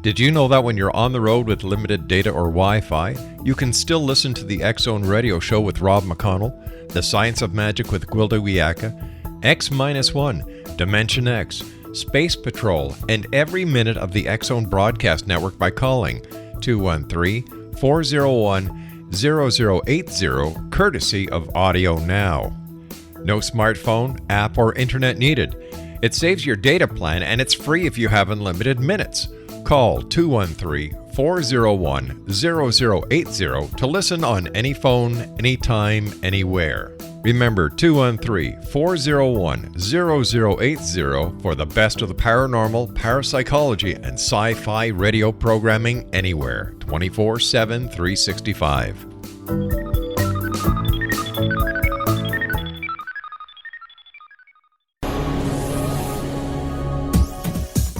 Did you know that when you're on the road with limited data or Wi-Fi, you can still listen to the X-Zone Radio Show with Rob McConnell, The Science of Magic with Gwilda Wiyaka, X-1, Dimension X, Space Patrol, and every minute of the X-Zone broadcast network by calling 213-401-0080, courtesy of Audio Now. No smartphone, app, or internet needed. It saves your data plan and it's free if you have unlimited minutes. Call 213-401-0080 to listen on any phone, anytime, anywhere. Remember 213-401-0080 for the best of the paranormal, parapsychology, and sci-fi radio programming anywhere, 24/7, 365.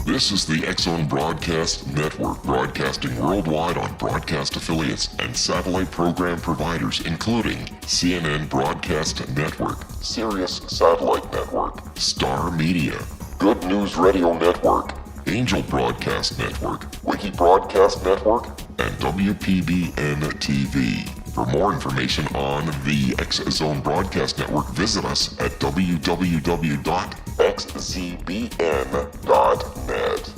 This is the X-Zone Broadcast Network, broadcasting worldwide on broadcast affiliates and satellite program providers, including CNN Broadcast Network, Sirius Satellite Network, Star Media, Good News Radio Network, Angel Broadcast Network, Wiki Broadcast Network, and WPBN TV. For more information on the X-Zone Broadcast Network, visit us at www.xzbn.net.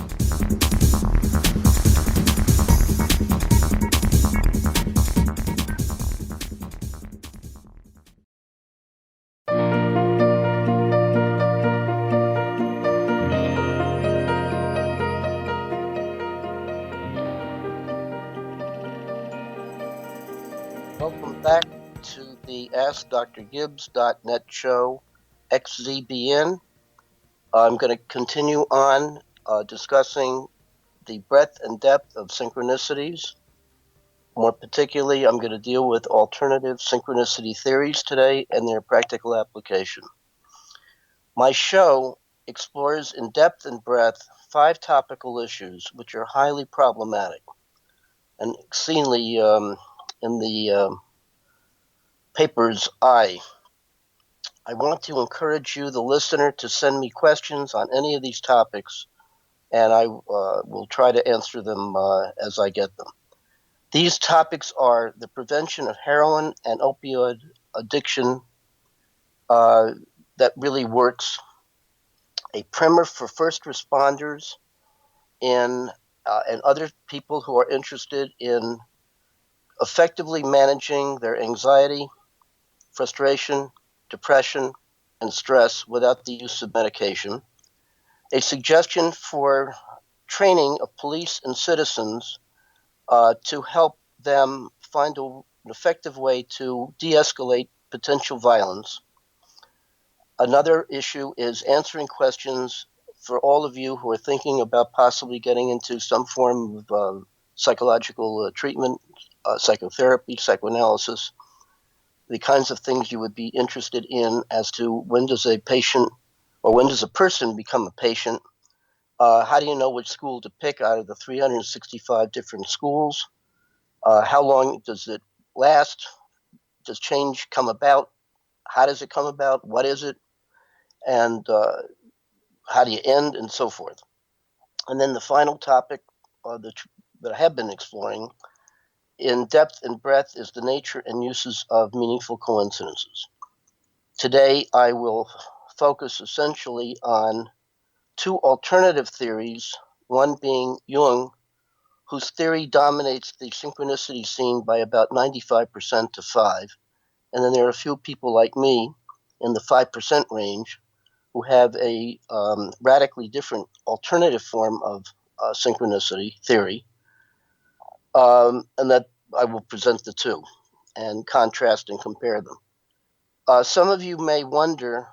Welcome back to the AskDrGibbs.net show, XZBN. I'm going to continue on discussing the breadth and depth of synchronicities. More particularly, I'm going to deal with alternative synchronicity theories today and their practical application. My show explores in depth and breadth 5 topical issues which are highly problematic and exceedingly in the papers I want to encourage you, the listener, to send me questions on any of these topics, and I will try to answer them as I get them. These topics are the prevention of heroin and opioid addiction that really works, a primer for first responders and other people who are interested in effectively managing their anxiety, frustration, depression, and stress without the use of medication, a suggestion for training of police and citizens to help them find an effective way to de-escalate potential violence. Another issue is answering questions for all of you who are thinking about possibly getting into some form of psychological treatment, psychotherapy, psychoanalysis, the kinds of things you would be interested in as to when does a patient or when does a person become a patient? How do you know which school to pick out of the 365 different schools? How long does it last? Does change come about? How does it come about? What is it? And how do you end? And so forth. And then the final topic that I have been exploring in depth and breadth is the nature and uses of meaningful coincidences. Today, I will focus essentially on 2 alternative theories, one being Jung, whose theory dominates the synchronicity scene by about 95% to 5. And then there are a few people like me in the 5% range who have a radically different alternative form of synchronicity theory, and that I will present the 2 and contrast and compare them. Some of you may wonder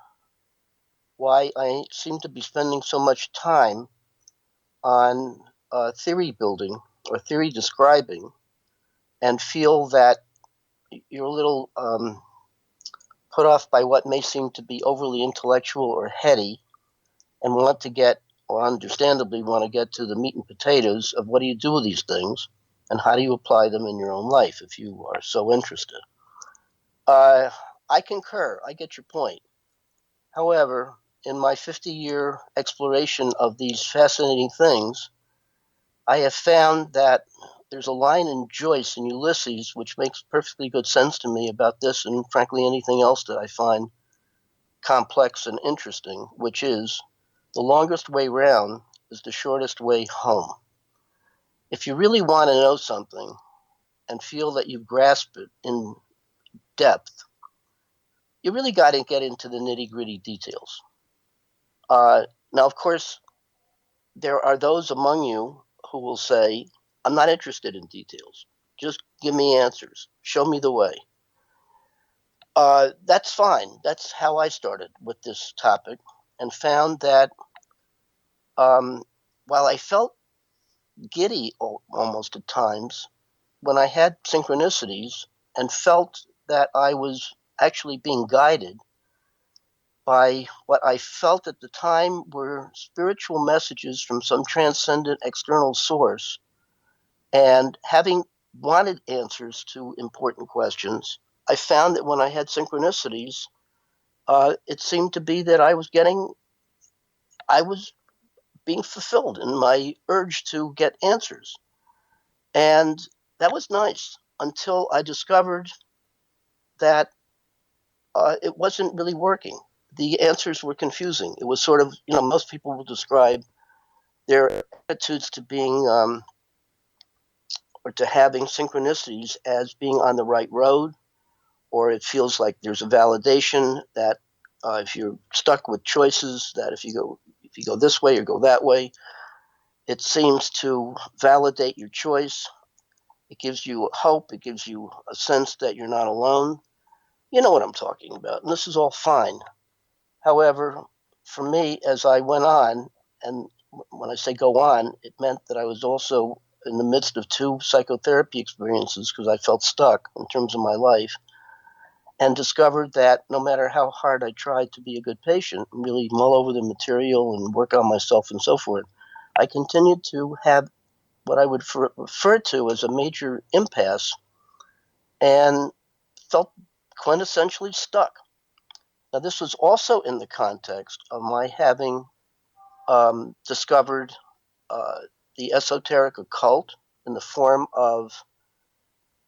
why I seem to be spending so much time on theory building or theory describing, and feel that you're a little put off by what may seem to be overly intellectual or heady, and want to get, or understandably want to get to the meat and potatoes of what do you do with these things, and how do you apply them in your own life if you are so interested. I concur. I get your point. However, in my 50-year exploration of these fascinating things, I have found that there's a line in Joyce and Ulysses which makes perfectly good sense to me about this and frankly anything else that I find complex and interesting, which is the longest way round is the shortest way home. If you really want to know something and feel that you've grasped it in depth, you really got to get into the nitty-gritty details. Now, of course, there are those among you who will say, I'm not interested in details. Just give me answers. Show me the way. That's fine. That's how I started with this topic and found that while I felt giddy almost at times, when I had synchronicities and felt that I was actually being guided by what I felt at the time were spiritual messages from some transcendent external source, and having wanted answers to important questions, I found that when I had synchronicities, it seemed to be that I was being fulfilled in my urge to get answers. And that was nice until I discovered that it wasn't really working. The answers were confusing. It was sort of, most people will describe their attitudes to being or to having synchronicities as being on the right road, or it feels like there's a validation that if you're stuck with choices, that if you go this way or go that way, it seems to validate your choice. It gives you hope. It gives you a sense that you're not alone. You know what I'm talking about, and this is all fine. However, for me, as I went on, and when I say go on, it meant that I was also in the midst of 2 psychotherapy experiences because I felt stuck in terms of my life, and discovered that no matter how hard I tried to be a good patient and really mull over the material and work on myself and so forth, I continued to have what I would refer to as a major impasse and felt quintessentially stuck. Now, this was also in the context of my having discovered the esoteric occult in the form of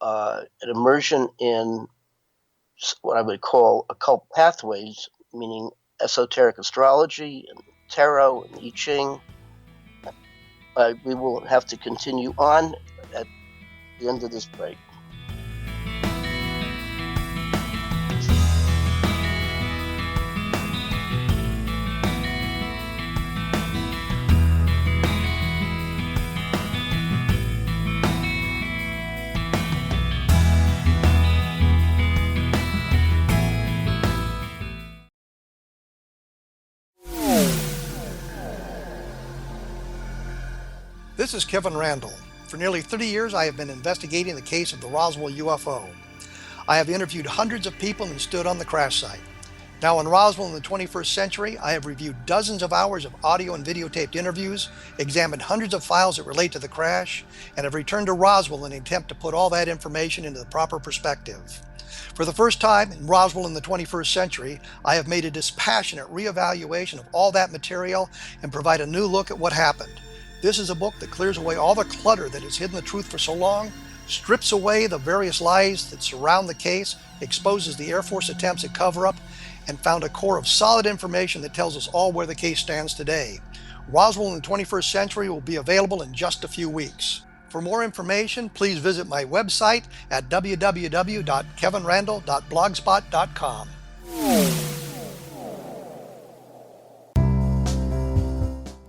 an immersion in what I would call occult pathways, meaning esoteric astrology and tarot and I Ching. We will have to continue on at the end of this break. This is Kevin Randall. For nearly 30 years, I have been investigating the case of the Roswell UFO. I have interviewed hundreds of people and stood on the crash site. Now in Roswell in the 21st century, I have reviewed dozens of hours of audio and videotaped interviews, examined hundreds of files that relate to the crash, and have returned to Roswell in an attempt to put all that information into the proper perspective. For the first time in Roswell in the 21st century, I have made a dispassionate reevaluation of all that material and provide a new look at what happened. This is a book that clears away all the clutter that has hidden the truth for so long, strips away the various lies that surround the case, exposes the Air Force attempts at cover-up, and found a core of solid information that tells us all where the case stands today. Roswell in the 21st century will be available in just a few weeks. For more information, please visit my website at www.kevinrandall.blogspot.com.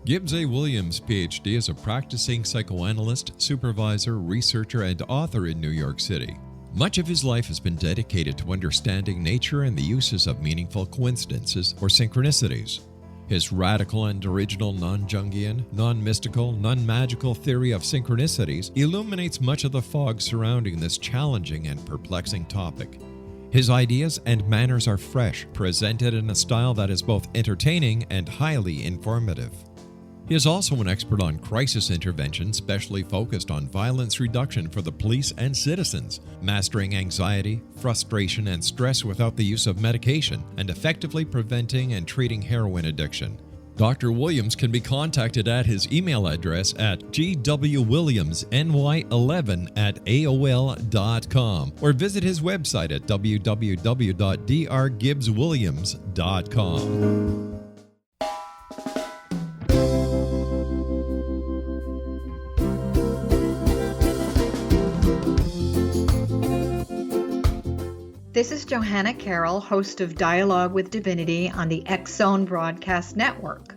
Gibbs A. Williams, Ph.D., is a practicing psychoanalyst, supervisor, researcher, and author in New York City. Much of his life has been dedicated to understanding nature and the uses of meaningful coincidences or synchronicities. His radical and original non-Jungian, non-mystical, non-magical theory of synchronicities illuminates much of the fog surrounding this challenging and perplexing topic. His ideas and manners are fresh, presented in a style that is both entertaining and highly informative. He is also an expert on crisis intervention, specially focused on violence reduction for the police and citizens, mastering anxiety, frustration, and stress without the use of medication, and effectively preventing and treating heroin addiction. Dr. Williams can be contacted at his email address at gwwilliamsny11@aol.com or visit his website at www.drgibbswilliams.com. This is Johanna Carroll, host of Dialogue with Divinity on the X-Zone Broadcast Network.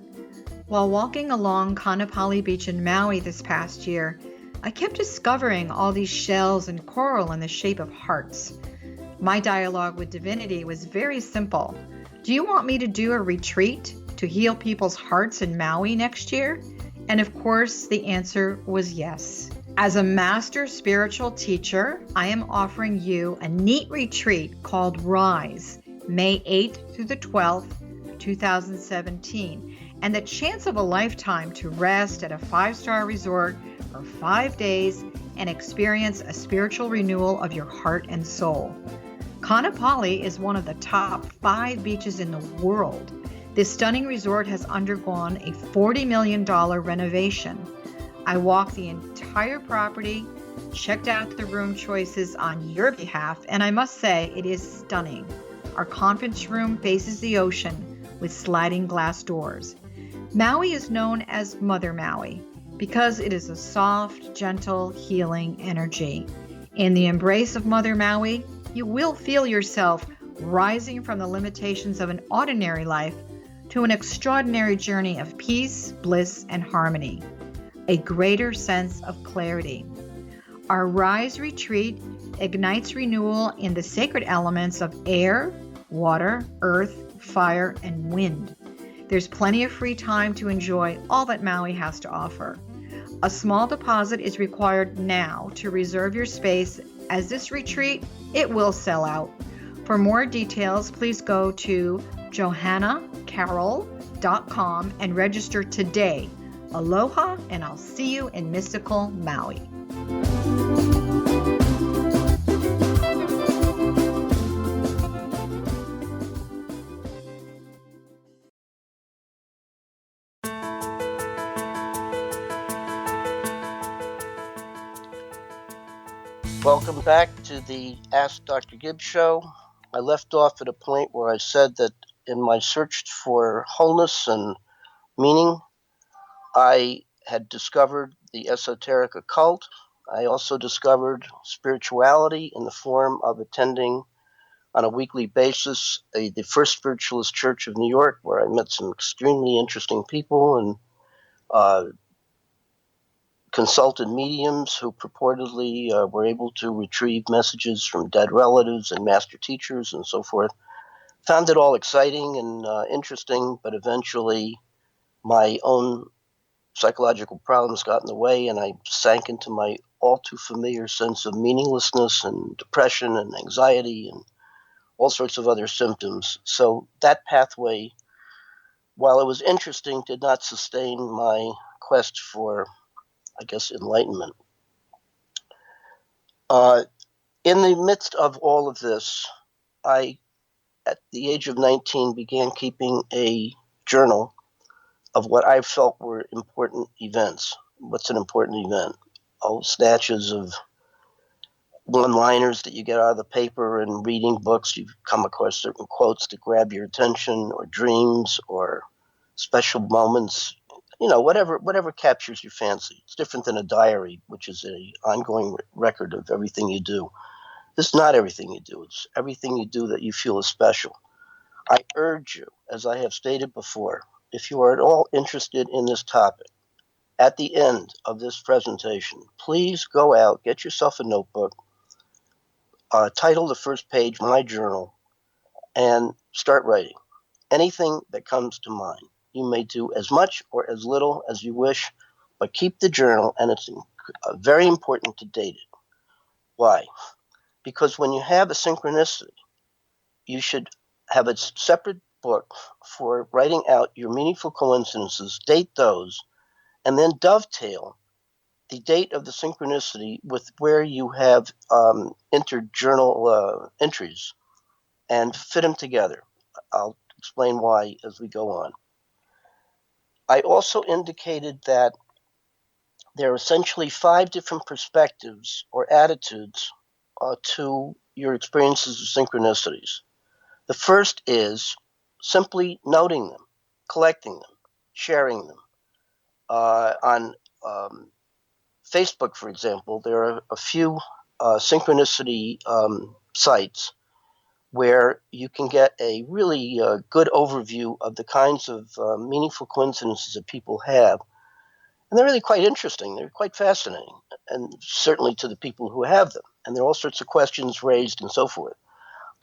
While walking along Kaanapali Beach in Maui this past year, I kept discovering all these shells and coral in the shape of hearts. My dialogue with Divinity was very simple. Do you want me to do a retreat to heal people's hearts in Maui next year? And of course, the answer was yes. As a master spiritual teacher, I am offering you a neat retreat called Rise, May 8th through the 12th, 2017, and the chance of a lifetime to rest at a 5-star resort for 5 days and experience a spiritual renewal of your heart and soul. Kaanapali is one of the top 5 beaches in the world. This stunning resort has undergone a $40 million renovation. I walked the entire property, checked out the room choices on your behalf, and I must say it is stunning. Our conference room faces the ocean with sliding glass doors. Maui is known as Mother Maui because it is a soft, gentle, healing energy. In the embrace of Mother Maui, you will feel yourself rising from the limitations of an ordinary life to an extraordinary journey of peace, bliss, and harmony. A greater sense of clarity. Our Rise retreat ignites renewal in the sacred elements of air, water, earth, fire, and wind. There's plenty of free time to enjoy all that Maui has to offer. A small deposit is required now to reserve your space, as this retreat, it will sell out. For more details, please go to johannacarroll.com and register today. Aloha, and I'll see you in mystical Maui. Welcome back to the Ask Dr. Gibbs show. I left off at a point where I said that in my search for wholeness and meaning, I had discovered the esoteric occult. I also discovered spirituality in the form of attending on a weekly basis the First Spiritualist Church of New York, where I met some extremely interesting people and consulted mediums who purportedly were able to retrieve messages from dead relatives and master teachers and so forth. Found it all exciting and interesting, but eventually my own psychological problems got in the way, and I sank into my all too familiar sense of meaninglessness and depression and anxiety and all sorts of other symptoms. So that pathway, while it was interesting, did not sustain my quest for, I guess, enlightenment. In the midst of all of this, I, at the age of 19, began keeping a journal of what I felt were important events. What's an important event? Oh, snatches of one-liners that you get out of the paper, and reading books, you come across certain quotes that grab your attention, or dreams, or special moments, whatever captures your fancy. It's different than a diary, which is an ongoing record of everything you do. This is not everything you do. It's everything you do that you feel is special. I urge you, as I have stated before, if you are at all interested in this topic, at the end of this presentation, please go out, get yourself a notebook, title the first page, My Journal, and start writing. Anything that comes to mind. You may do as much or as little as you wish, but keep the journal, and it's very important to date it. Why? Because when you have a synchronicity, you should have a separate book for writing out your meaningful coincidences, date those, and then dovetail the date of the synchronicity with where you have entered journal entries and fit them together. I'll explain why as we go on. I also indicated that there are essentially 5 different perspectives or attitudes to your experiences of synchronicities. The first is simply noting them, collecting them, sharing them. On Facebook, for example, there are a few synchronicity sites where you can get a really good overview of the kinds of meaningful coincidences that people have. And they're really quite interesting. They're quite fascinating, and certainly to the people who have them. And there are all sorts of questions raised and so forth.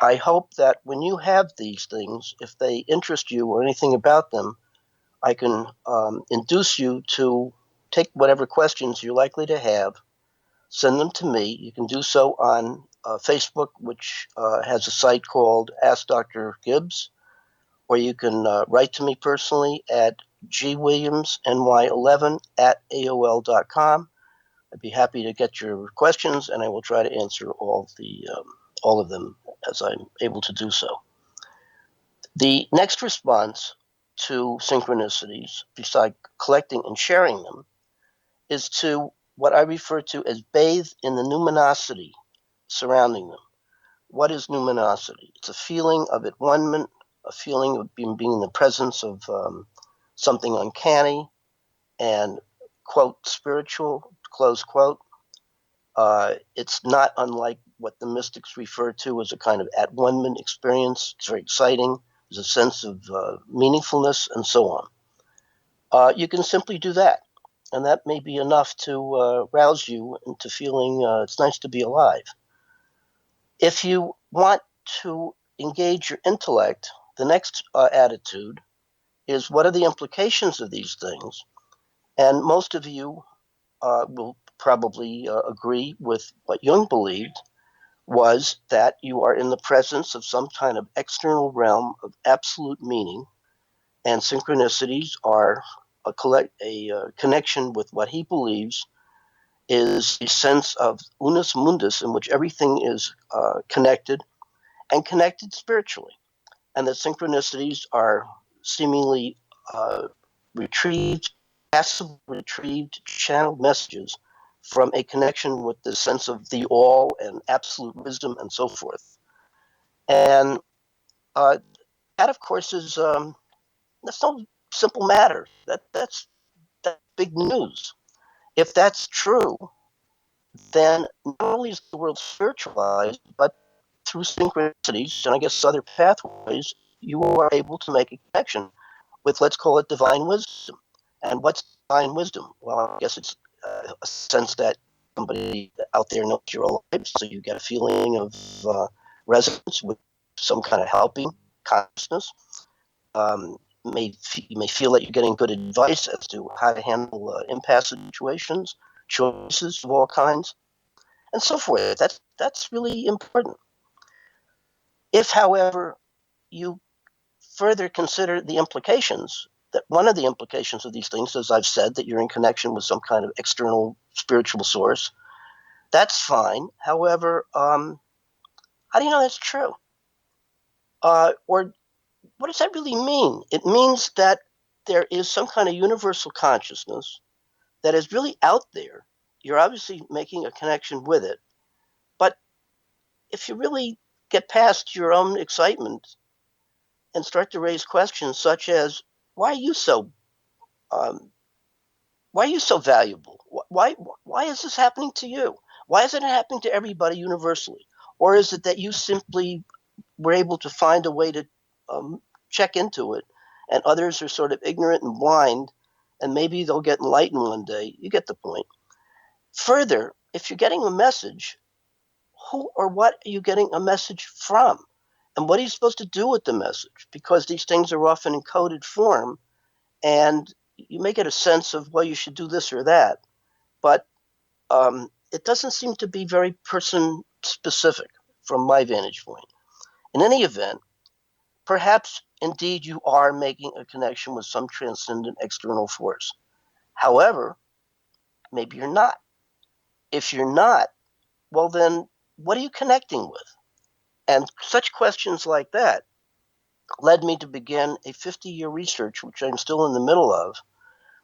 I hope that when you have these things, if they interest you or anything about them, I can induce you to take whatever questions you're likely to have, send them to me. You can do so on Facebook, which has a site called Ask Dr. Gibbs, or you can write to me personally at gwilliamsny11@aol.com. I'd be happy to get your questions, and I will try to answer all of them as I'm able to do so. The next response to synchronicities, besides collecting and sharing them, is to what I refer to as bathe in the numinosity surrounding them. What is numinosity? It's a feeling of at-one-ment, a feeling of being in the presence of something uncanny and, quote, spiritual, close quote. It's not unlike what the mystics refer to as a kind of at-one-ment experience. It's very exciting. There's a sense of meaningfulness and so on. You can simply do that, and that may be enough to rouse you into feeling it's nice to be alive. If you want to engage your intellect, the next attitude is what are the implications of these things? And most of you will probably agree with what Jung believed, was that you are in the presence of some kind of external realm of absolute meaning, and synchronicities are a connection with what he believes is a sense of unus mundus, in which everything is connected and connected spiritually, and that synchronicities are seemingly passively retrieved channeled messages from a connection with the sense of the all and absolute wisdom and so forth. And that, of course, is that's no simple matter. That's big news. If that's true, then not only is the world spiritualized, but through synchronicities and I guess other pathways, you are able to make a connection with, let's call it, divine wisdom. And what's divine wisdom? Well, I guess it's a sense that somebody out there knows you're alive, so you get a feeling of resonance with some kind of helping consciousness. You may feel that you're getting good advice as to how to handle impasse situations, choices of all kinds, and so forth. That's really important. If, however, you further consider the implications, that one of the implications of these things, as I've said, that you're in connection with some kind of external spiritual source, that's fine. However, how do you know that's true? Or what does that really mean? It means that there is some kind of universal consciousness that is really out there. You're obviously making a connection with it. But if you really get past your own excitement and start to raise questions such as, why are you so valuable? Why is this happening to you? Why isn't it happening to everybody universally? Or is it that you simply were able to find a way to check into it, and others are sort of ignorant and blind, and maybe they'll get enlightened one day? You get the point. Further, if you're getting a message, who or what are you getting a message from? And what are you supposed to do with the message? Because these things are often in coded form, and you may get a sense of, well, you should do this or that, but it doesn't seem to be very person-specific from my vantage point. In any event, perhaps indeed you are making a connection with some transcendent external force. However, maybe you're not. If you're not, well then, what are you connecting with? And such questions like that led me to begin a 50-year research, which I'm still in the middle of,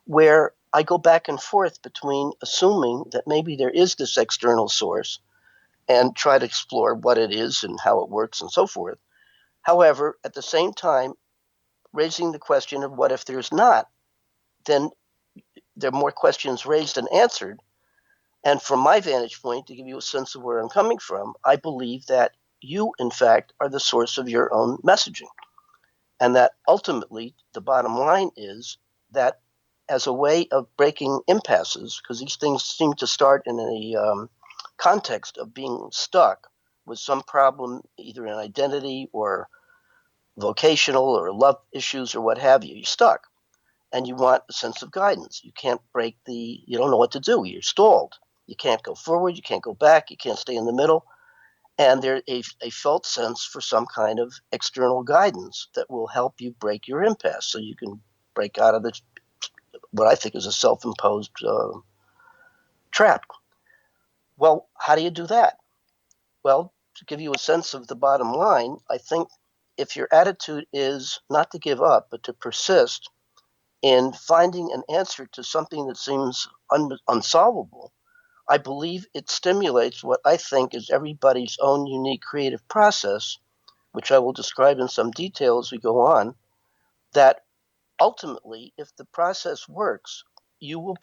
where I go back and forth between assuming that maybe there is this external source and try to explore what it is and how it works and so forth. However, at the same time, raising the question of what if there's not, then there are more questions raised than answered. And from my vantage point, to give you a sense of where I'm coming from, I believe that you, in fact, are the source of your own messaging. And that ultimately, the bottom line is that as a way of breaking impasses, because these things seem to start in a context of being stuck with some problem, either in identity or vocational or love issues or what have you, you're stuck. And you want a sense of guidance. You can't you don't know what to do. You're stalled. You can't go forward. You can't go back. You can't stay in the middle. And there's a felt sense for some kind of external guidance that will help you break your impasse so you can break out of what I think is a self-imposed trap. Well, how do you do that? Well, to give you a sense of the bottom line, I think if your attitude is not to give up, but to persist in finding an answer to something that seems unsolvable, I believe it stimulates what I think is everybody's own unique creative process, which I will describe in some detail as we go on, that ultimately, if the process works, you will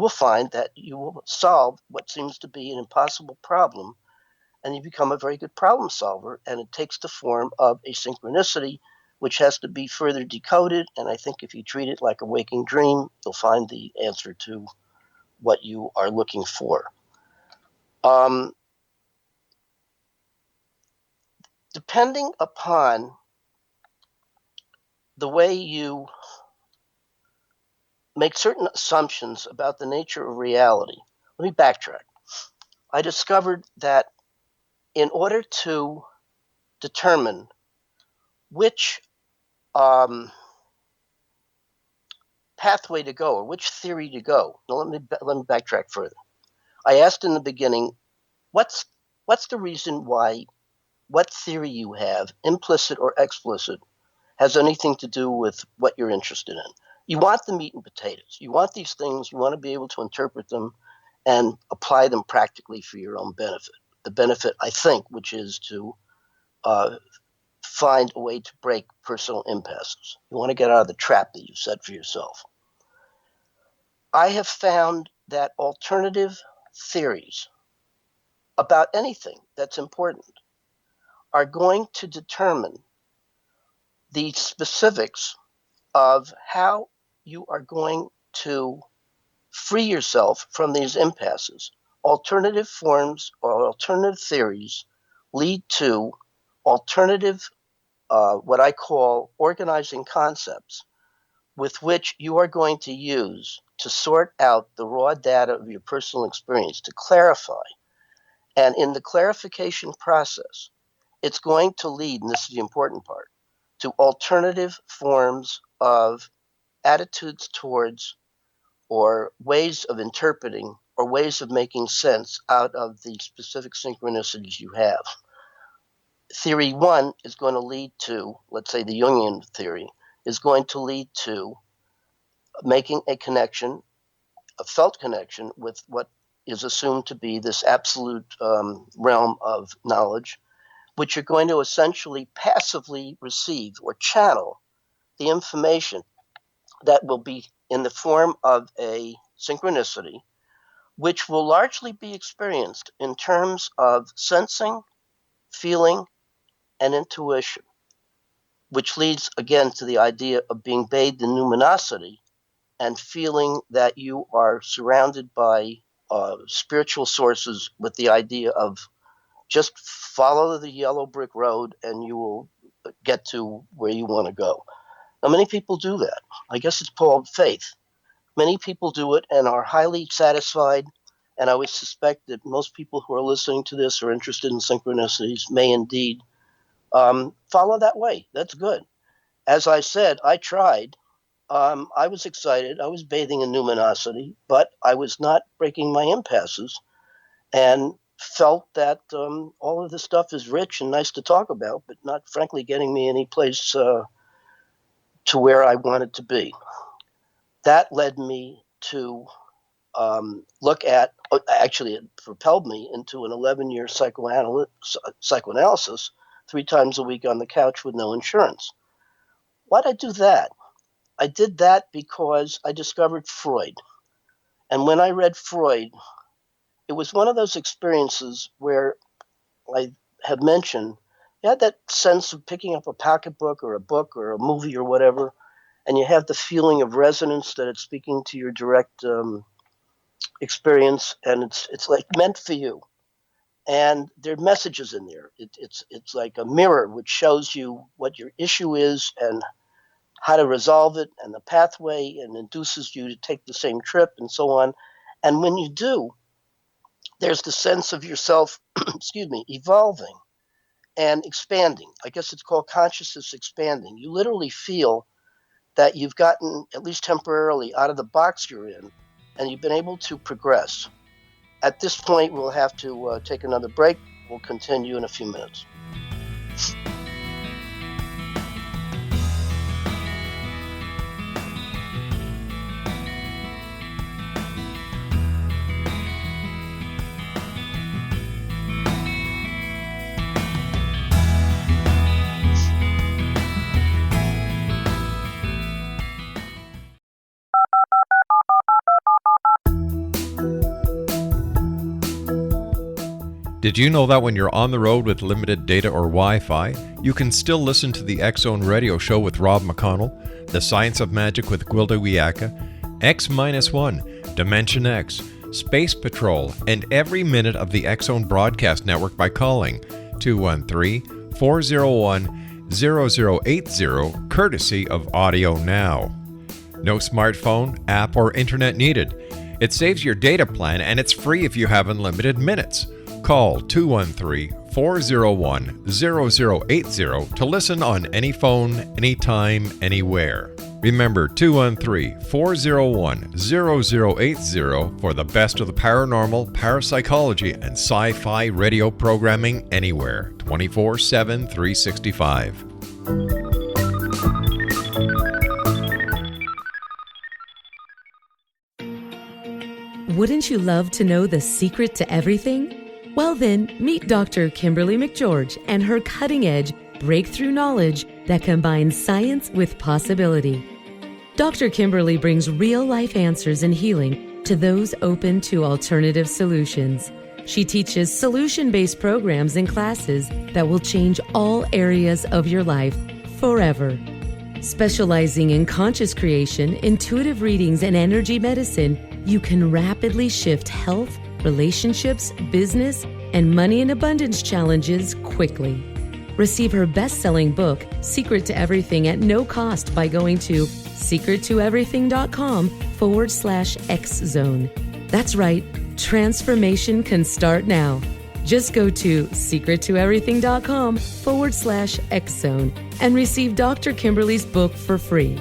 find that you will solve what seems to be an impossible problem, and you become a very good problem solver, and it takes the form of a synchronicity, which has to be further decoded, and I think if you treat it like a waking dream, you'll find the answer to what you are looking for. Depending upon the way you make certain assumptions about the nature of reality, let me backtrack. I discovered that in order to determine which pathway to go or which theory to go, now let me backtrack further. I asked in the beginning, what's the reason why what theory you have, implicit or explicit, has anything to do with what you're interested in. You want the meat and potatoes. You want these things. You want to be able to interpret them and apply them practically for your own benefit. The benefit, I think, which is to find a way to break personal impasses. You want to get out of the trap that you've set for yourself. I have found that alternative theories about anything that's important are going to determine the specifics of how you are going to free yourself from these impasses. Alternative forms or alternative theories lead to alternative, what I call organizing concepts, with which you are going to use to sort out the raw data of your personal experience, to clarify. And in the clarification process, it's going to lead, and this is the important part, to alternative forms of attitudes towards or ways of interpreting or ways of making sense out of the specific synchronicities you have. Theory one is going to lead to, let's say the Jungian theory, is going to lead to making a connection, a felt connection with what is assumed to be this absolute realm of knowledge, which you're going to essentially passively receive or channel the information that will be in the form of a synchronicity, which will largely be experienced in terms of sensing, feeling, and intuition, which leads again to the idea of being bathed in numinosity and feeling that you are surrounded by spiritual sources with the idea of just follow the yellow brick road and you will get to where you want to go. Now, many people do that. I guess it's called faith. Many people do it and are highly satisfied, and I would suspect that most people who are listening to this or interested in synchronicities may indeed follow that way. That's good. As I said, I tried. I was excited. I was bathing in numinosity, but I was not breaking my impasses and felt that all of this stuff is rich and nice to talk about, but not, frankly, getting me any place to where I wanted to be. that led me to look at, actually it propelled me into an 11-year psychoanalysis 3 times a week on the couch with no insurance. Why'd I do that? I did that because I discovered Freud. And when I read Freud, it was one of those experiences where I had mentioned, you had that sense of picking up a pocketbook or a book or a movie or whatever, and you have the feeling of resonance that it's speaking to your direct experience, and it's like meant for you. And there are messages in there. It's like a mirror which shows you what your issue is and how to resolve it and the pathway, and induces you to take the same trip and so on. And when you do, there's the sense of yourself, evolving and expanding. I guess it's called consciousness expanding. You literally feel that you've gotten, at least temporarily, out of the box you're in, and you've been able to progress. At this point, we'll have to take another break. We'll continue in a few minutes. Did you know that when you're on the road with limited data or Wi-Fi, you can still listen to the X-Zone Radio Show with Rob McConnell, The Science of Magic with Gwilda Wiyaka, X-1, Dimension X, Space Patrol, and every minute of the X-Zone Broadcast Network by calling 213-401-0080, courtesy of Audio Now. No smartphone, app, or internet needed. It saves your data plan, and it's free if you have unlimited minutes. Call 213-401-0080 to listen on any phone, anytime, anywhere. Remember 213-401-0080 for the best of the paranormal, parapsychology, and sci-fi radio programming anywhere, 24/7, 365. Wouldn't you love to know the secret to everything? Well then, meet Dr. Kimberly McGeorge and her cutting-edge breakthrough knowledge that combines science with possibility. Dr. Kimberly brings real-life answers and healing to those open to alternative solutions. She teaches solution-based programs and classes that will change all areas of your life forever. Specializing in conscious creation, intuitive readings, and energy medicine, you can rapidly shift health, relationships, business, and money and abundance challenges quickly. Receive her best-selling book, Secret to Everything, at no cost by going to secrettoeverything.com/X-Zone. That's right, transformation can start now. Just go to secrettoeverything.com/X-Zone and receive Dr. Kimberly's book for free.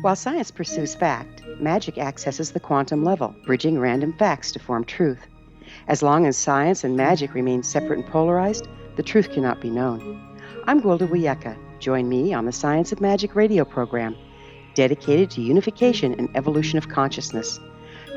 While science pursues fact, magic accesses the quantum level, bridging random facts to form truth. As long as science and magic remain separate and polarized, the truth cannot be known. I'm Gwilda Wiyaka. Join me on the Science of Magic radio program, dedicated to unification and evolution of consciousness.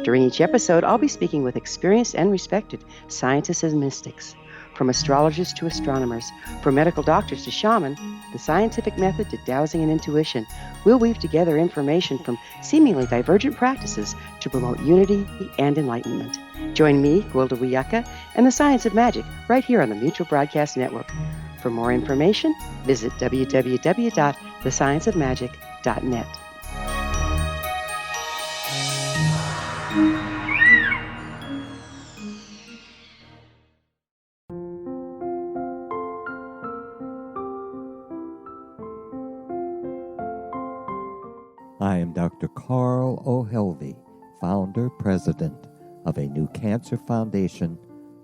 During each episode, I'll be speaking with experienced and respected scientists and mystics. From astrologers to astronomers, from medical doctors to shaman, the scientific method to dowsing and intuition, we'll weave together information from seemingly divergent practices to promote unity and enlightenment. Join me, Gwilda Wiyaka, and the Science of Magic right here on the Mutual Broadcast Network. For more information, visit www.thescienceofmagic.net. I am Dr. Carl O'Helvey, founder, president of a new cancer foundation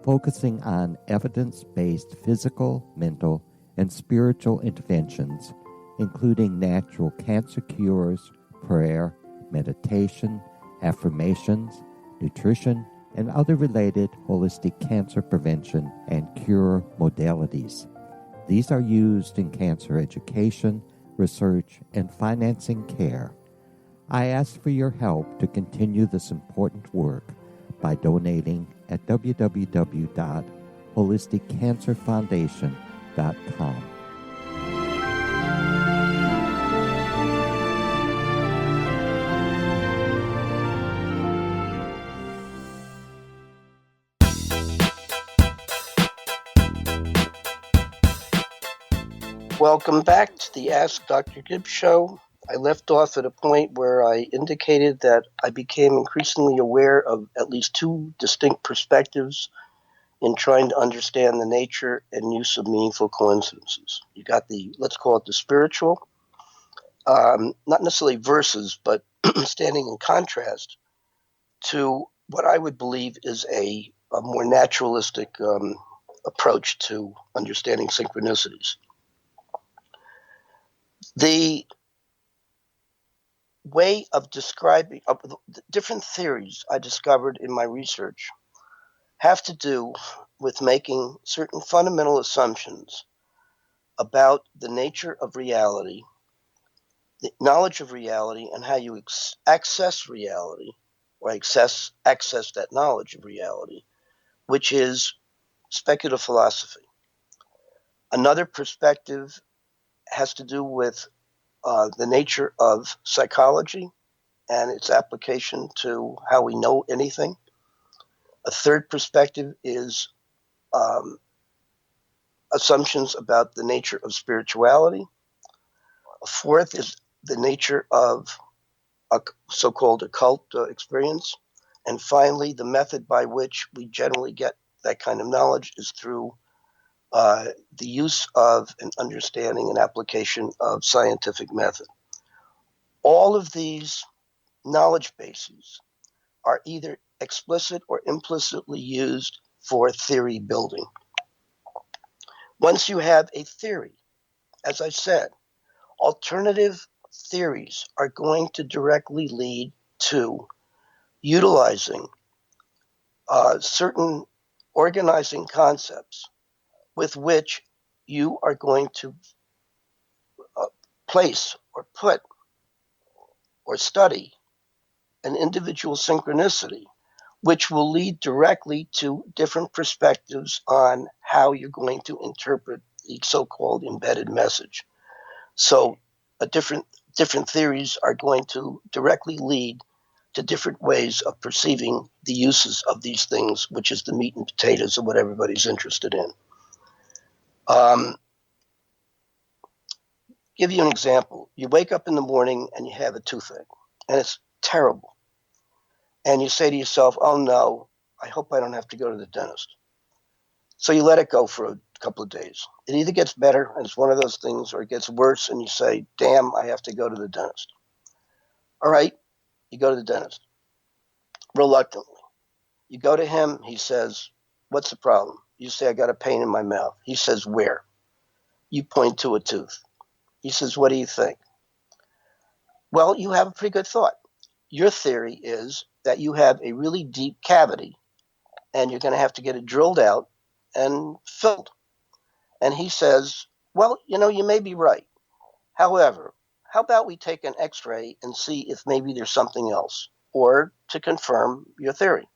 focusing on evidence-based physical, mental, and spiritual interventions, including natural cancer cures, prayer, meditation, affirmations, nutrition, and other related holistic cancer prevention and cure modalities. These are used in cancer education, research, and financing care. I ask for your help to continue this important work by donating at www.holisticcancerfoundation.com. Welcome back to the Ask Dr. Gibbs show. I left off at a point where I indicated that I became increasingly aware of at least two distinct perspectives in trying to understand the nature and use of meaningful coincidences. You got the, let's call it the spiritual, not necessarily versus, but standing in contrast to what I would believe is a more naturalistic approach to understanding synchronicities. The way of describing the different theories I discovered in my research have to do with making certain fundamental assumptions about the nature of reality, the knowledge of reality, and how you access reality, or access that knowledge of reality, which is speculative philosophy. Another perspective has to do with the nature of psychology and its application to how we know anything. A third perspective is assumptions about the nature of spirituality. A fourth is the nature of a so-called occult experience. And finally, the method by which we generally get that kind of knowledge is through the use of an understanding and application of scientific method. All of these knowledge bases are either explicit or implicitly used for theory building. Once you have a theory, as I said, alternative theories are going to directly lead to utilizing certain organizing concepts with which you are going to place or put or study an individual synchronicity, which will lead directly to different perspectives on how you're going to interpret the so-called embedded message. So different theories are going to directly lead to different ways of perceiving the uses of these things, which is the meat and potatoes of what everybody's interested in. Give you an example. You wake up in the morning and you have a toothache, and it's terrible. And you say to yourself, oh no, I hope I don't have to go to the dentist. So you let it go for a couple of days. It either gets better, and it's one of those things, or it gets worse, and you say, damn, I have to go to the dentist. All right, you go to the dentist. Reluctantly. You go to him, he says, what's the problem? You say, I got a pain in my mouth. He says, where? You point to a tooth. He says, what do you think? Well, you have a pretty good thought. Your theory is that you have a really deep cavity, and you're going to have to get it drilled out and filled. And he says, well, you may be right. However, how about we take an x-ray and see if maybe there's something else, or to confirm your theory.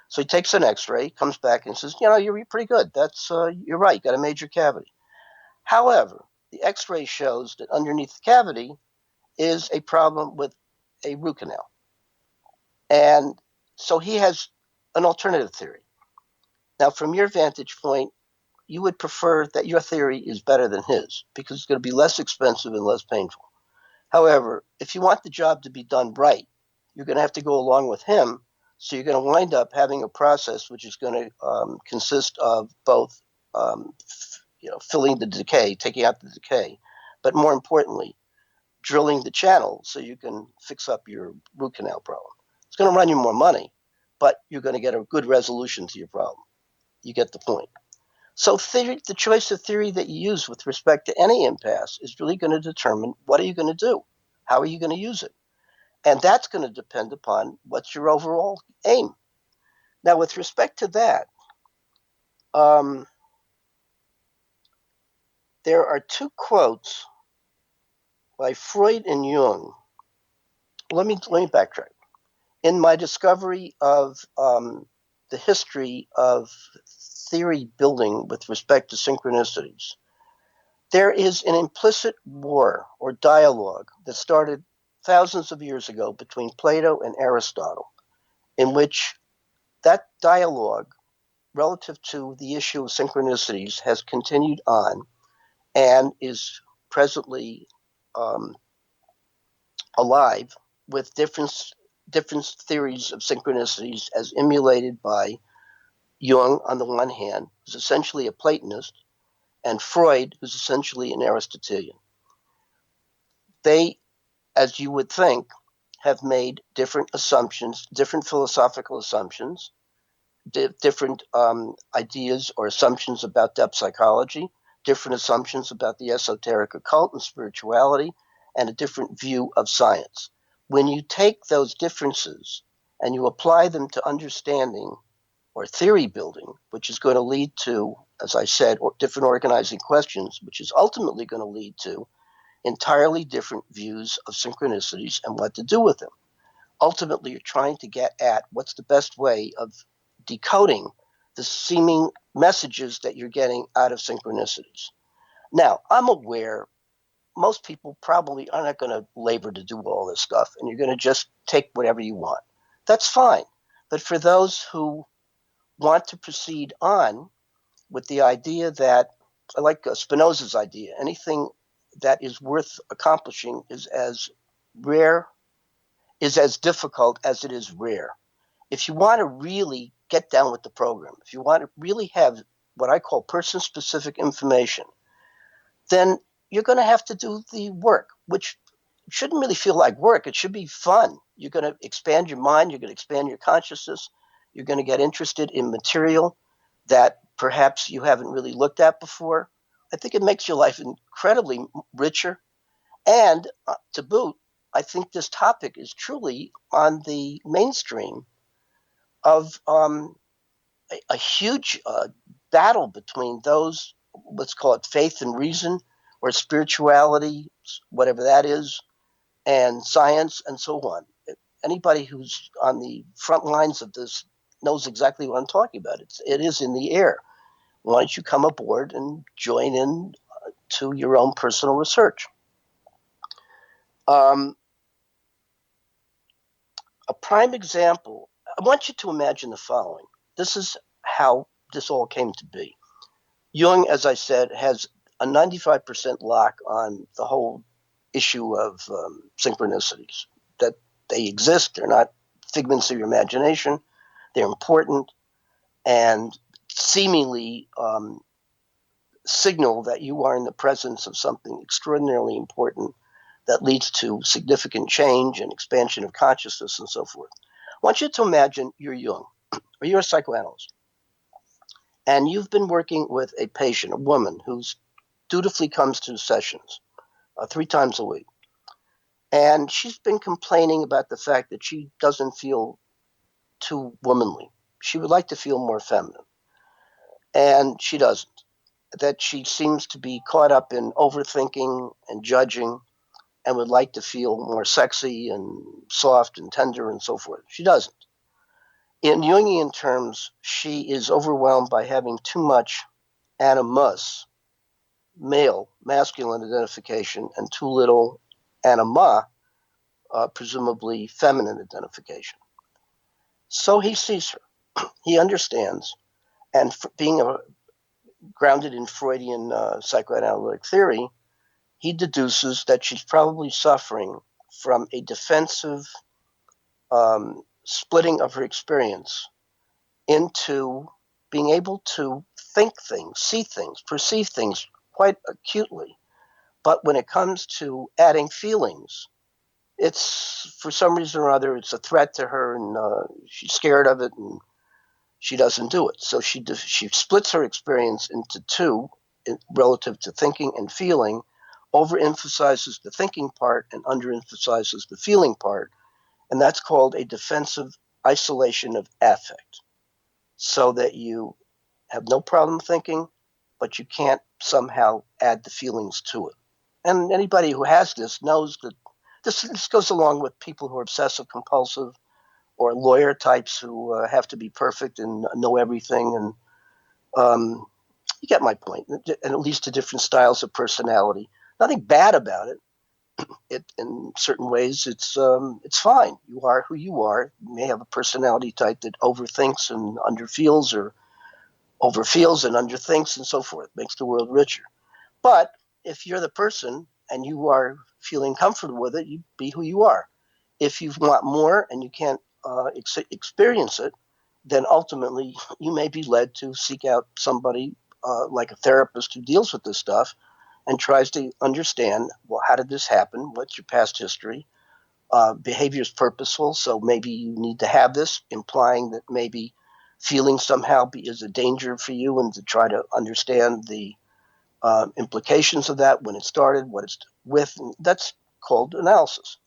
So he takes an x-ray, comes back and says, you're pretty good. That's you're right, got a major cavity. However, the x-ray shows that underneath the cavity is a problem with a root canal. And so he has an alternative theory. Now, from your vantage point, you would prefer that your theory is better than his because it's going to be less expensive and less painful. However, if you want the job to be done right, you're going to have to go along with him. So you're going to wind up having a process which is going to consist of both filling the decay, taking out the decay, but more importantly, drilling the channel so you can fix up your root canal problem. It's going to run you more money, but you're going to get a good resolution to your problem. You get the point. So the choice of theory that you use with respect to any impasse is really going to determine what are you going to do? How are you going to use it? And that's going to depend upon what's your overall aim. Now, with respect to that, there are two quotes by Freud and Jung. Let me backtrack. In my discovery of the history of theory building with respect to synchronicities, there is an implicit war or dialogue that started thousands of years ago between Plato and Aristotle, in which that dialogue relative to the issue of synchronicities has continued on and is presently alive with different theories of synchronicities as emulated by Jung on the one hand, who's essentially a Platonist, and Freud, who's essentially an Aristotelian. They, as you would think, have made different assumptions, different philosophical assumptions, different ideas or assumptions about depth psychology, different assumptions about the esoteric occult and spirituality, and a different view of science. When you take those differences and you apply them to understanding or theory building, which is going to lead to, as I said, different organizing questions, which is ultimately going to lead to entirely different views of synchronicities and what to do with them. Ultimately, you're trying to get at what's the best way of decoding the seeming messages that you're getting out of synchronicities. Now, I'm aware most people probably are not going to labor to do all this stuff, and you're going to just take whatever you want. That's fine. But for those who want to proceed on with the idea that, I like Spinoza's idea, anything that is worth accomplishing is as difficult as it is rare. If you want to really get down with the program, if you want to really have what I call person-specific information, then you're going to have to do the work, which shouldn't really feel like work. It should be fun. You're going to expand your mind. You're going to expand your consciousness. You're going to get interested in material that perhaps you haven't really looked at before. I think it makes your life incredibly richer. And to boot, I think this topic is truly on the mainstream of a huge battle between those, let's call it faith and reason, or spirituality, whatever that is, and science, and so on. Anybody who's on the front lines of this knows exactly what I'm talking about. It is in the air. Why don't you come aboard and join in to your own personal research? A prime example, I want you to imagine the following. This is how this all came to be. Jung, as I said, has a 95% lock on the whole issue of synchronicities, that they exist, they're not figments of your imagination, they're important, and seemingly signal that you are in the presence of something extraordinarily important that leads to significant change and expansion of consciousness and so forth. I want you to imagine you're Jung, or you're a psychoanalyst, and you've been working with a patient, a woman, who's dutifully comes to sessions 3 times a week. And she's been complaining about the fact that she doesn't feel too womanly. She would like to feel more feminine. And she doesn't. That she seems to be caught up in overthinking and judging and would like to feel more sexy and soft and tender and so forth. She doesn't. In Jungian terms, she is overwhelmed by having too much animus, masculine identification, and too little anima, presumably feminine identification. So he sees her. He understands. And being grounded in Freudian psychoanalytic theory, he deduces that she's probably suffering from a defensive splitting of her experience into being able to think things, see things, perceive things quite acutely. But when it comes to adding feelings, it's, for some reason or other, it's a threat to her, and she's scared of it, and she doesn't do it. So she splits her experience into two relative to thinking and feeling, overemphasizes the thinking part and underemphasizes the feeling part, and that's called a defensive isolation of affect. so that you have no problem thinking, but you can't somehow add the feelings to it. And anybody who has this knows that this goes along with people who are obsessive compulsive or lawyer types who have to be perfect and know everything. And you get my point. And it leads to different styles of personality. Nothing bad about it. In certain ways, it's fine. You are who you are. You may have a personality type that overthinks and underfeels, or overfeels and underthinks, and so forth. Makes the world richer. But if you're the person and you are feeling comfortable with it, you be who you are. If you want more and you can't experience it, then ultimately you may be led to seek out somebody like a therapist who deals with this stuff and tries to understand, well, how did this happen? What's your past history? Behavior is purposeful, so maybe you need to have this, implying that maybe feeling somehow is a danger for you, and to try to understand the implications of that, when it started, what it's with, and that's called analysis.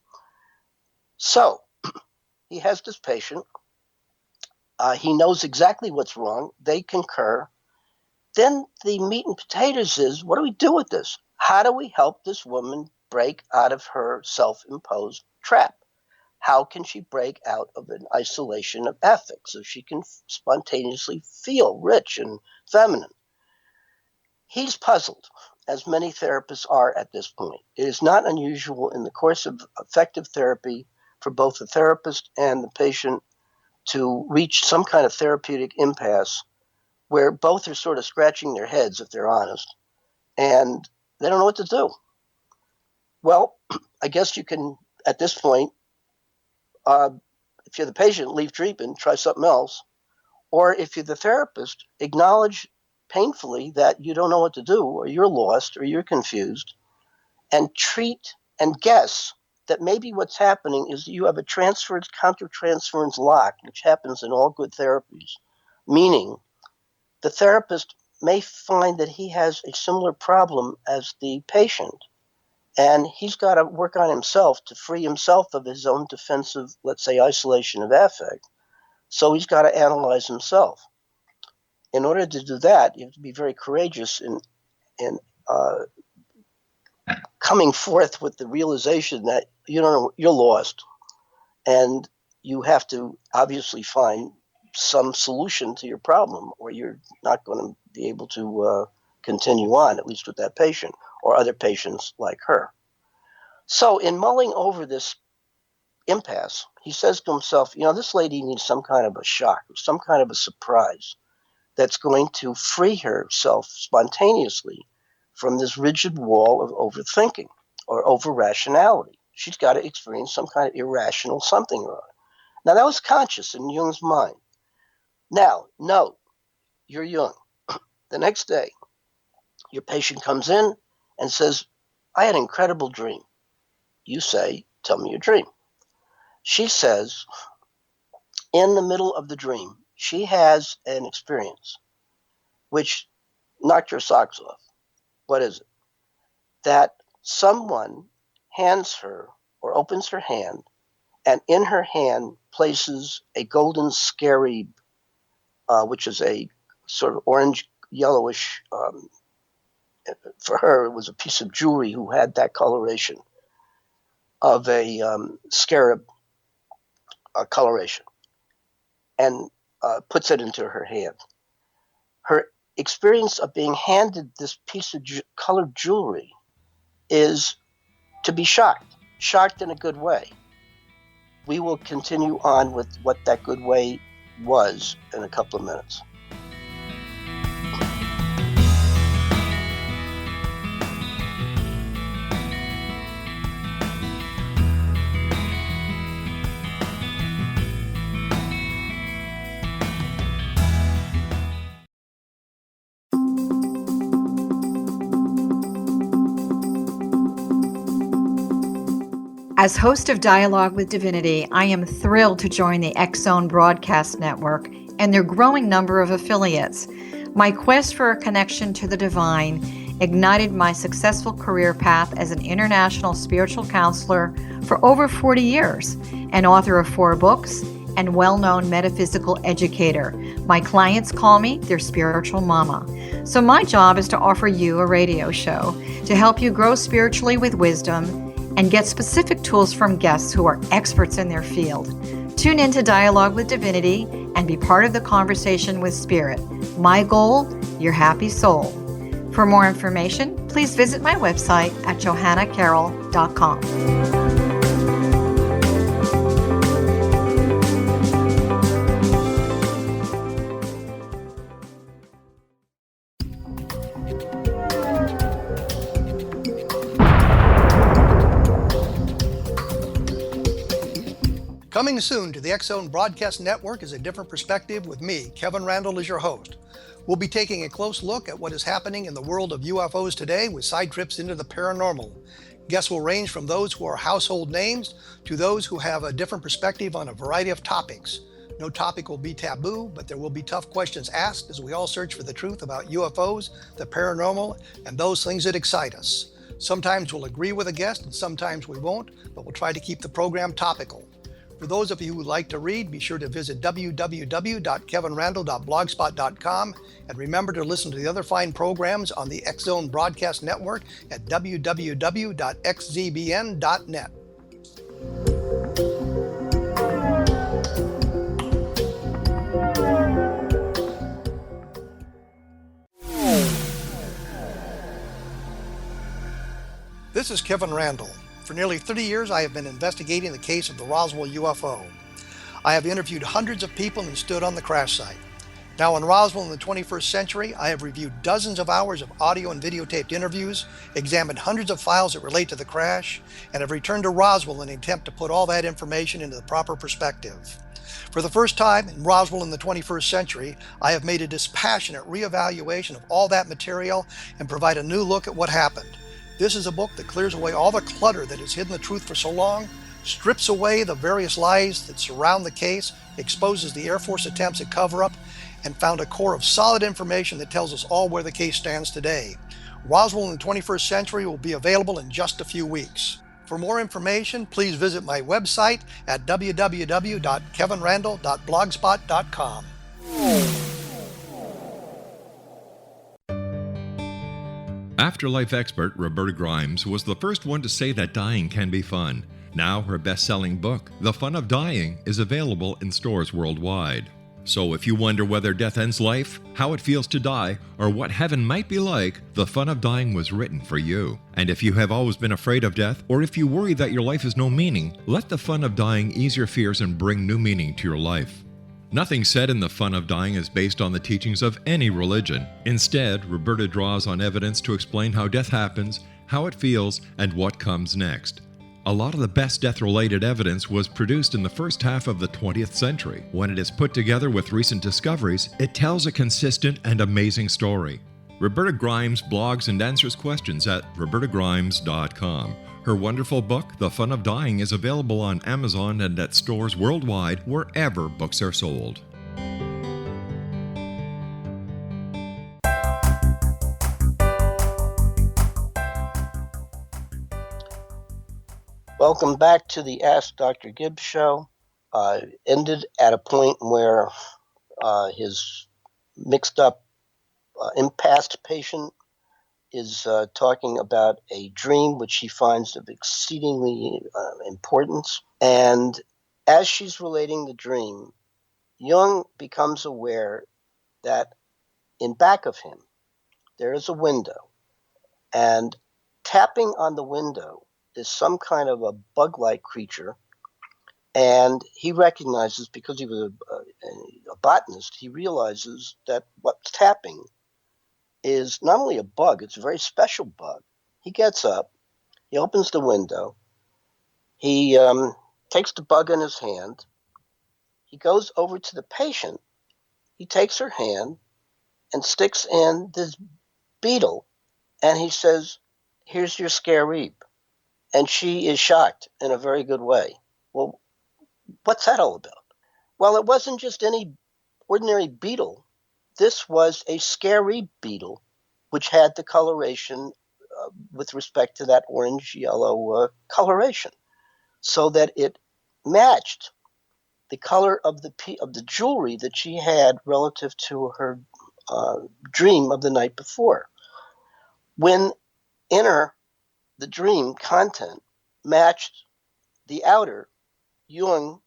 So he has this patient. He knows exactly what's wrong. They concur. Then the meat and potatoes is, what do we do with this? How do we help this woman break out of her self-imposed trap? How can she break out of an isolation of affect so she can spontaneously feel rich and feminine? He's puzzled, as many therapists are at this point. It is not unusual in the course of effective therapy for both the therapist and the patient to reach some kind of therapeutic impasse where both are sort of scratching their heads, if they're honest, and they don't know what to do. Well, I guess you can, at this point, if you're the patient, leave treatment, try something else. Or if you're the therapist, acknowledge painfully that you don't know what to do, or you're lost, or you're confused, and treat and guess that maybe what's happening is you have a countertransference lock, which happens in all good therapies, meaning the therapist may find that he has a similar problem as the patient, and he's got to work on himself to free himself of his own defensive, let's say, isolation of affect. So he's got to analyze himself. In order to do that, you have to be very courageous in coming forth with the realization that you don't know, you're lost, and you have to obviously find some solution to your problem, or you're not going to be able to continue on, at least with that patient or other patients like her. So in mulling over this impasse, he says to himself, this lady needs some kind of a shock, or some kind of a surprise that's going to free herself spontaneously from this rigid wall of overthinking or over-rationality. She's got to experience some kind of irrational something or other. Now, that was conscious in Jung's mind. Now, note, you're Jung. The next day, your patient comes in and says, I had an incredible dream. You say, tell me your dream. She says, in the middle of the dream, she has an experience which knocked her socks off. What is it? That someone hands her or opens her hand, and in her hand places a golden scarab, which is a sort of orange yellowish, for her it was a piece of jewelry who had that coloration of a scarab coloration, and puts it into her hand. Her experience of being handed this piece of colored jewelry is to be shocked in a good way. We will continue on with what that good way was in a couple of minutes. As host of Dialogue with Divinity, I am thrilled to join the X-Zone Broadcast Network and their growing number of affiliates. My quest for a connection to the divine ignited my successful career path as an international spiritual counselor for over 40 years, and author of 4 books, and well-known metaphysical educator. My clients call me their spiritual mama. So my job is to offer you a radio show to help you grow spiritually with wisdom and get specific tools from guests who are experts in their field. Tune in to Dialogue with Divinity and be part of the conversation with Spirit. My goal, your happy soul. For more information, please visit my website at johannacarroll.com. Coming soon to the X-Zone Broadcast Network is A Different Perspective with me, Kevin Randall, as your host. We'll be taking a close look at what is happening in the world of UFOs today with side trips into the paranormal. Guests will range from those who are household names to those who have a different perspective on a variety of topics. No topic will be taboo, but there will be tough questions asked as we all search for the truth about UFOs, the paranormal, and those things that excite us. Sometimes we'll agree with a guest and sometimes we won't, but we'll try to keep the program topical. For those of you who would like to read, be sure to visit www.kevinrandall.blogspot.com and remember to listen to the other fine programs on the X-Zone Broadcast Network at www.xzbn.net. This is Kevin Randall. For nearly 30 years, I have been investigating the case of the Roswell UFO. I have interviewed hundreds of people and stood on the crash site. Now in Roswell in the 21st century, I have reviewed dozens of hours of audio and videotaped interviews, examined hundreds of files that relate to the crash, and have returned to Roswell in an attempt to put all that information into the proper perspective. For the first time in Roswell in the 21st century, I have made a dispassionate reevaluation of all that material and provide a new look at what happened. This is a book that clears away all the clutter that has hidden the truth for so long, strips away the various lies that surround the case, exposes the Air Force attempts at cover-up, and found a core of solid information that tells us all where the case stands today. Roswell in the 21st century will be available in just a few weeks. For more information, please visit my website at www.kevinrandall.blogspot.com. Afterlife expert Roberta Grimes was the first one to say that dying can be fun. Now her best-selling book, The Fun of Dying, is available in stores worldwide. So if you wonder whether death ends life, how it feels to die, or what heaven might be like, The Fun of Dying was written for you. And if you have always been afraid of death, or if you worry that your life has no meaning, let The Fun of Dying ease your fears and bring new meaning to your life. Nothing said in The Fun of Dying is based on the teachings of any religion. Instead, Roberta draws on evidence to explain how death happens, how it feels, and what comes next. A lot of the best death-related evidence was produced in the first half of the 20th century. When it is put together with recent discoveries, it tells a consistent and amazing story. Roberta Grimes blogs and answers questions at robertagrimes.com. Her wonderful book, The Fun of Dying, is available on Amazon and at stores worldwide wherever books are sold. Welcome back to the Ask Dr. Gibbs show. Ended at a point where his mixed up impassed patient is talking about a dream which she finds of exceedingly importance. And as she's relating the dream, Jung becomes aware that in back of him, there is a window. And tapping on the window is some kind of a bug-like creature. And he recognizes, because he was a botanist, he realizes that what's tapping is not only a bug, it's a very special bug. He gets up, he opens the window, he takes the bug in his hand, he goes over to the patient, he takes her hand and sticks in this beetle, and he says, "Here's your scare reap." And she is shocked in a very good way. Well, what's that all about? Well, it wasn't just any ordinary beetle. This was a scary beetle, which had the coloration with respect to that orange-yellow coloration, so that it matched the color of the jewelry that she had relative to her dream of the night before. When the dream content matched the outer, Jung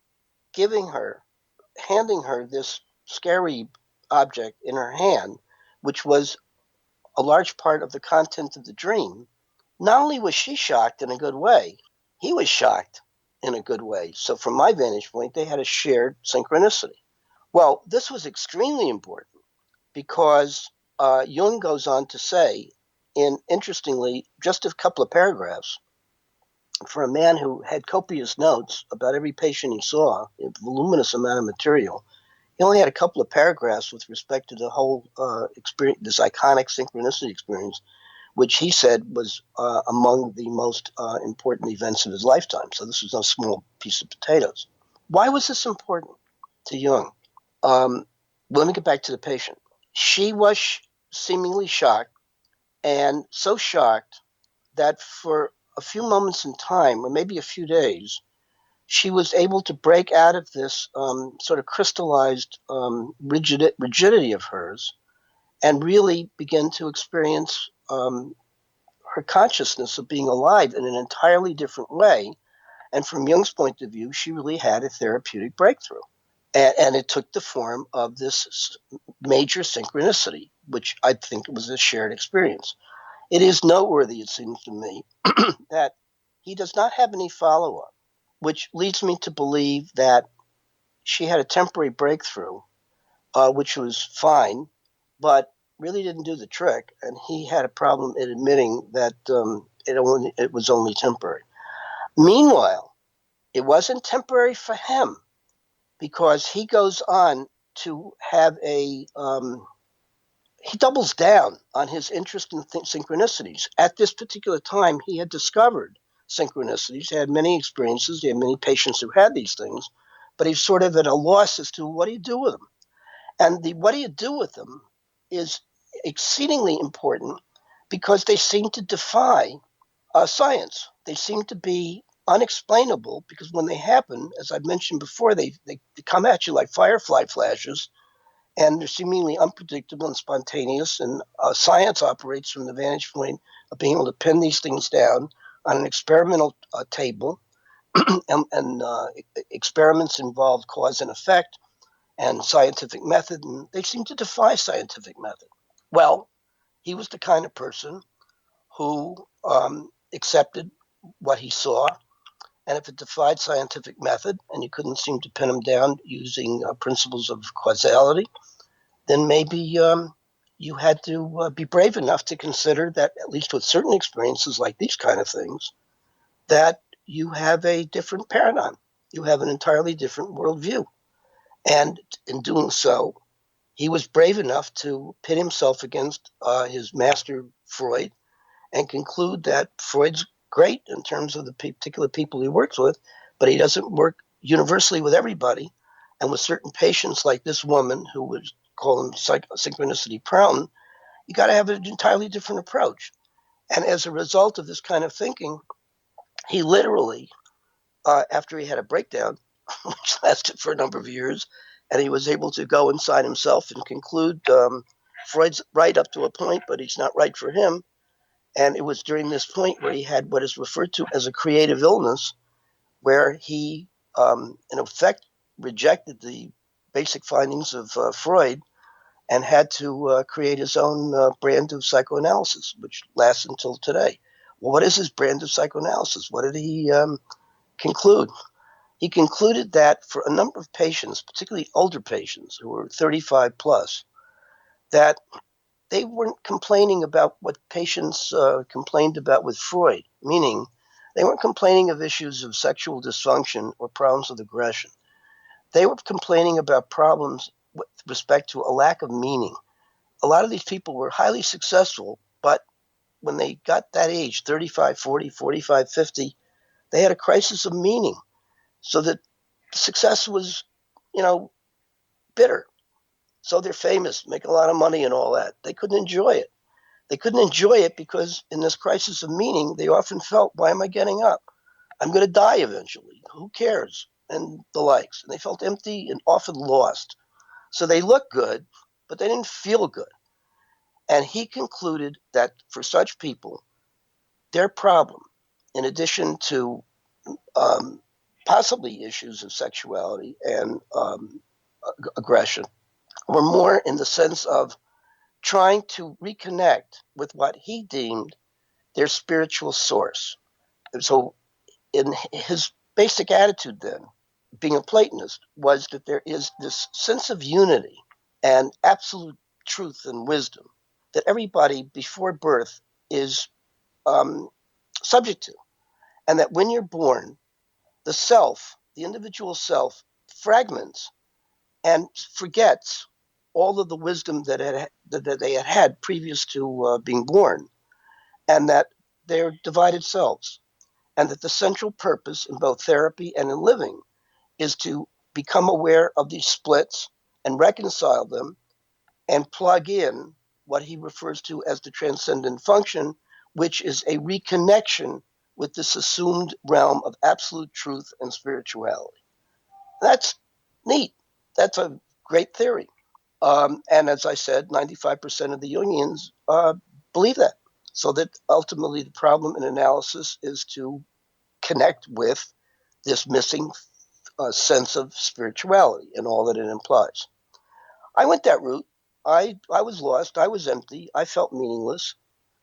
handing her this scary object in her hand, which was a large part of the content of the dream, not only was she shocked in a good way, he was shocked in a good way. So from my vantage point, they had a shared synchronicity. Well, this was extremely important because Jung goes on to say, interestingly, just a couple of paragraphs, for a man who had copious notes about every patient he saw, a voluminous amount of material, he only had a couple of paragraphs with respect to the whole experience, this iconic synchronicity experience, which he said was among the most important events of his lifetime. So this was no small piece of potatoes. Why was this important to Jung? Let me get back to the patient. She was seemingly shocked, and so shocked that for a few moments in time, or maybe a few days, she was able to break out of this sort of crystallized rigidity of hers and really begin to experience her consciousness of being alive in an entirely different way. And from Jung's point of view, she really had a therapeutic breakthrough. And it took the form of this major synchronicity, which I think was a shared experience. It is noteworthy, it seems to me, that he does not have any follow-up, which leads me to believe that she had a temporary breakthrough, which was fine, but really didn't do the trick. And he had a problem in admitting that it was only temporary. Meanwhile, it wasn't temporary for him, because he goes on to have he doubles down on his interest in synchronicities. At this particular time, he had discovered synchronicities. He had many experiences. He had many patients who had these things, but he's sort of at a loss as to what do you do with them. And what do you do with them is exceedingly important because they seem to defy science. They seem to be unexplainable because when they happen, as I've mentioned before, they come at you like firefly flashes, and they're seemingly unpredictable and spontaneous. And science operates from the vantage point of being able to pin these things down on an experimental table. and experiments involve cause and effect and scientific method, and they seem to defy scientific method. Well, he was the kind of person who accepted what he saw, and if it defied scientific method and you couldn't seem to pin him down using principles of causality, then maybe you had to be brave enough to consider that, at least with certain experiences like these kind of things, that you have a different paradigm. You have an entirely different worldview. And in doing so, he was brave enough to pit himself against his master, Freud, and conclude that Freud's great in terms of the particular people he works with, but he doesn't work universally with everybody. And with certain patients like this woman who was called synchronicity prone, you got to have an entirely different approach. And as a result of this kind of thinking, he literally, after he had a breakdown, which lasted for a number of years, and he was able to go inside himself and conclude Freud's right up to a point, but he's not right for him. And it was during this point where he had what is referred to as a creative illness, where he, in effect, rejected the basic findings of Freud and had to create his own brand of psychoanalysis, which lasts until today. Well, what is his brand of psychoanalysis? What did he conclude? He concluded that for a number of patients, particularly older patients who were 35 plus, that they weren't complaining about what patients complained about with Freud, meaning they weren't complaining of issues of sexual dysfunction or problems with aggression. They were complaining about problems with respect to a lack of meaning. A lot of these people were highly successful, but when they got that age, 35, 40, 45, 50, they had a crisis of meaning. So that success was, bitter. So they're famous, make a lot of money and all that. They couldn't enjoy it. They couldn't enjoy it because in this crisis of meaning, they often felt, why am I getting up? I'm going to die eventually. Who cares? and the likes. And they felt empty and often lost. So they looked good, but they didn't feel good. And he concluded that for such people, their problem, in addition to possibly issues of sexuality and aggression, were more in the sense of trying to reconnect with what he deemed their spiritual source. And so, in his basic attitude, then, being a Platonist, was that there is this sense of unity and absolute truth and wisdom that everybody before birth is subject to. And that when you're born, the self, the individual self, fragments and forgets all of the wisdom that they had had previous to being born, and that they're divided selves, and that the central purpose in both therapy and in living is to become aware of these splits and reconcile them and plug in what he refers to as the transcendent function, which is a reconnection with this assumed realm of absolute truth and spirituality. That's neat. That's a great theory. And as I said, 95% of the Jungians believe that. So that ultimately the problem in analysis is to connect with this missing sense of spirituality and all that it implies. I went that route. I was lost. I was empty. I felt meaningless.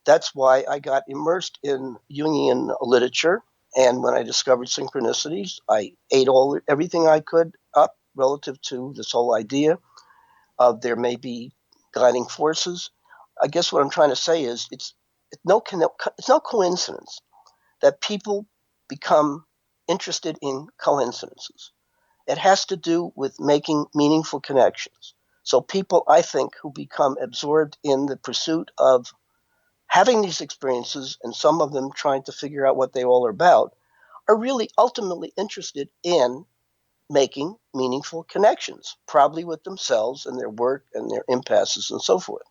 That's why I got immersed in Jungian literature. And when I discovered synchronicities, I ate everything I could up relative to this whole idea of there may be guiding forces. I guess what I'm trying to say is it's no coincidence that people become interested in coincidences. It has to do with making meaningful connections. So people, I think, who become absorbed in the pursuit of having these experiences, and some of them trying to figure out what they all are about, are really ultimately interested in making meaningful connections, probably with themselves and their work and their impasses and so forth.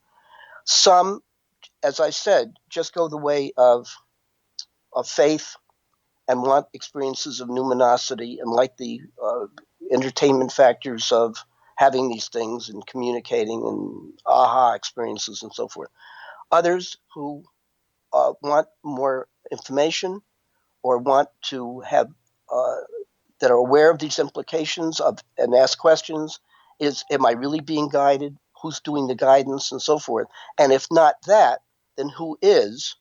Some, as I said, just go the way of faith and want experiences of numinosity and like the entertainment factors of having these things and communicating and aha experiences and so forth. Others who want more information or want to have that are aware of these implications of and ask questions is, am I really being guided? Who's doing the guidance and so forth? And if not that, then who is?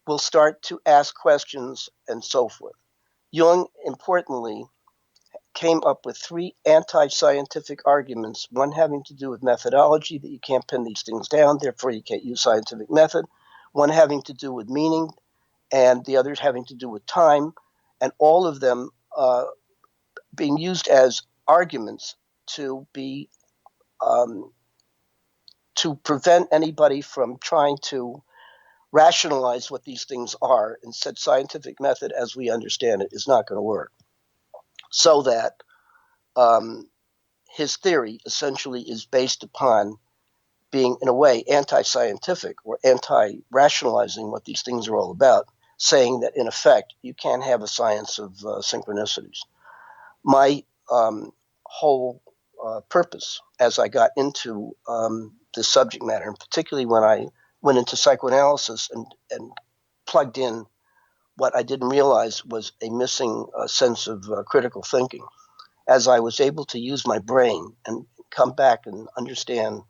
Will start to ask questions and so forth. Jung, importantly, came up with 3 anti-scientific arguments, one having to do with methodology, that you can't pin these things down, therefore you can't use scientific method, one having to do with meaning, and the others having to do with time, and all of them being used as arguments to be to prevent anybody from trying to rationalize what these things are, and said scientific method as we understand it is not going to work. So that his theory essentially is based upon being, in a way, anti-scientific or anti-rationalizing what these things are all about, saying that, in effect, you can't have a science of synchronicities. My whole purpose as I got into this subject matter, and particularly when I went into psychoanalysis and plugged in what I didn't realize was a missing sense of critical thinking, as I was able to use my brain and come back and understand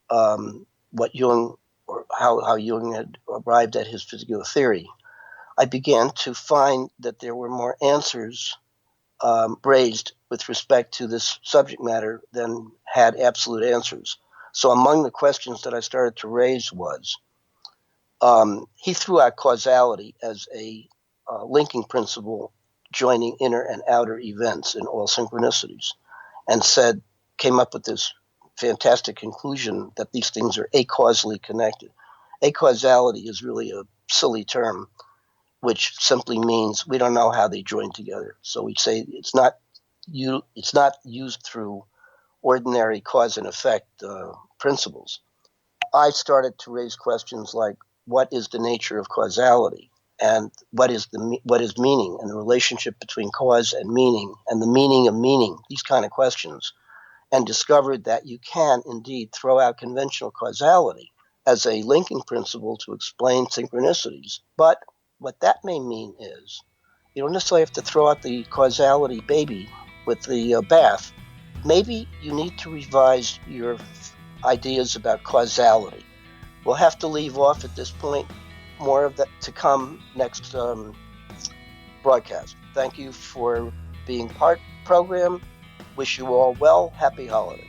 what Jung, or how Jung had arrived at his particular theory, I began to find that there were more answers raised with respect to this subject matter than had absolute answers. So among the questions that I started to raise was, he threw out causality as a linking principle joining inner and outer events in all synchronicities, and came up with this fantastic conclusion that these things are acausally connected. Acausality is really a silly term, which simply means we don't know how they join together. So we say it's not used through ordinary cause and effect principles. I started to raise questions like, what is the nature of causality? and what is meaning, and the relationship between cause and meaning, and the meaning of meaning, these kind of questions, and discovered that you can indeed throw out conventional causality as a linking principle to explain synchronicities. But what that may mean is you don't necessarily have to throw out the causality baby with the bath. Maybe you need to revise your ideas about causality. We'll have to leave off at this point. More of that to come next broadcast. Thank you for being part of the program. Wish you all well. Happy holiday.